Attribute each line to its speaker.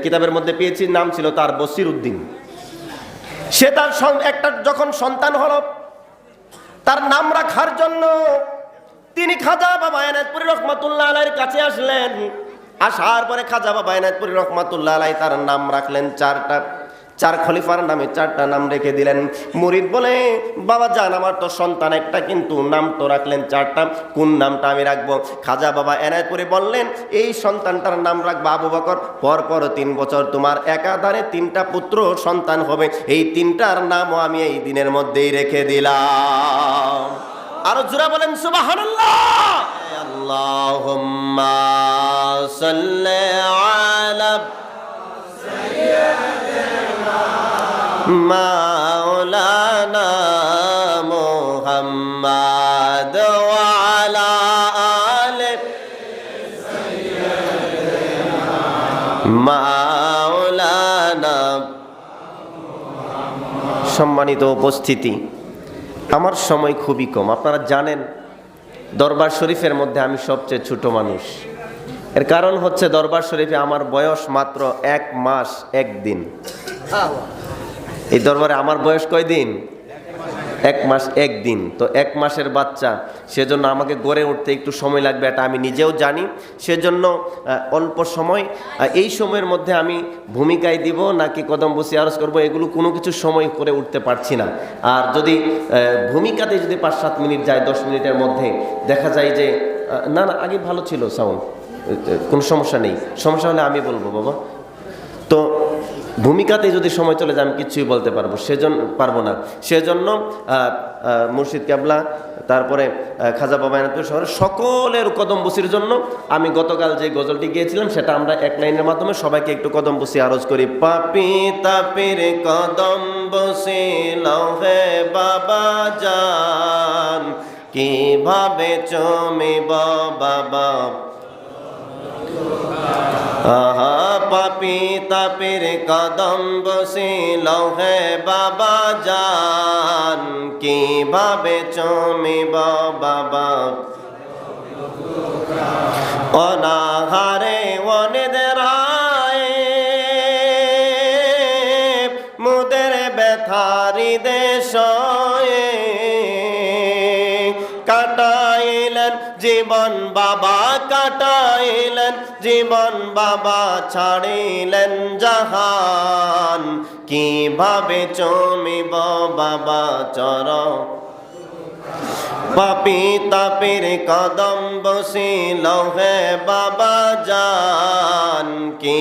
Speaker 1: কিতাবের মধ্যে পেয়েছি, নাম ছিল তার বসির উদ্দিন। সে তার একটা যখন সন্তান হলো, তার নাম রাখার জন্য তিনি খাজা বাবা এনায়েতপুরী রহমাতুল্লাহ আলাইহির কাছে আসলেন। আসার পরে খাজা বাবা এনায়েতপুরী রহমাতুল্লাহ আলাইহি তার নাম রাখলেন চার খলিফার নামে 4টা নাম রেখে দিলেন। মুরিদ বলে, বাবা জান আমার তো সন্তান একটা, কিন্তু নাম তো রাখলেন 4টা, কোন নামটা আমি রাখবো? খাজা বাবা এনায়েতপুরী বললেন, এই সন্তানটার নাম রাখবা আবু বকর। পর 3 বছর তোমার একাধারে 3টা পুত্র সন্তান হবে, এই 3টার নামও আমি এই দিনের মধ্যেই রেখে দিলাম। আরো জোরে বলেন সুবহানাল্লাহ। আল্লাহুম্মা সাল্লি আলা মাওলানা মুহাম্মাদ ওয়া আলা আলি মাওলানা। সম্মানিত উপস্থিতি, আমার সময় খুবই কম। আপনারা জানেন দরবার শরীফের মধ্যে আমি সবচেয়ে ছোট মানুষ। এর কারণ হচ্ছে দরবার শরীফে আমার বয়স মাত্র 1 মাস 1 দিন। এই দরবারে আমার বয়স কয় দিন? 1 মাস 1 দিন। তো 1 মাসের বাচ্চা, সেজন্য আমাকে গড়ে উঠতে একটু সময় লাগবে, এটা আমি নিজেও জানি। সেজন্য অল্প সময়, এই সময়ের মধ্যে আমি ভূমিকায় দিব নাকি কদম বসি আরজ করবো, এগুলো কোনো কিছু সময় করে উঠতে পারছি না। আর যদি ভূমিকাতে যদি 5-7 মিনিট যায়, 10 মিনিটের মধ্যে দেখা যায় যে না আগে ভালো ছিল সাউন্ড, কোনো সমস্যা নেই। সমস্যা হলে আমি বলবো বাবা। তো ভূমিকাতে যদি সময় চলে যায় আমি কিছুই বলতে পারবো না। সেজন্য মুর্শিদ কেবলা, তারপরে খাজা বাবা এনায়েতপুর শহরের সকলের কদম বসির জন্য আমি গতকাল যে গজলটি গিয়েছিলাম সেটা আমরা 1 লাইনের মাধ্যমে সবাইকে একটু কদম বসি আরজ করি। পাপি তাপির কদম বসি লহে বাবা জান, কিভাবে চমিব বাবা। আহা পাপি তাপির কদম বসিল হে বাবা জান, কিভাবে চমিব বাবা। অনাহারে অনেদরায় মুদের ব্যথারি দেশ কাটাইলেন জীবন বাবা, কাটাইলেন জীবন বাবা, ছাড়িলেন জাহান, কিভাবে চমিব বাবা চর। পাপি তাপির কদম বসিল হে বাবা জান, কি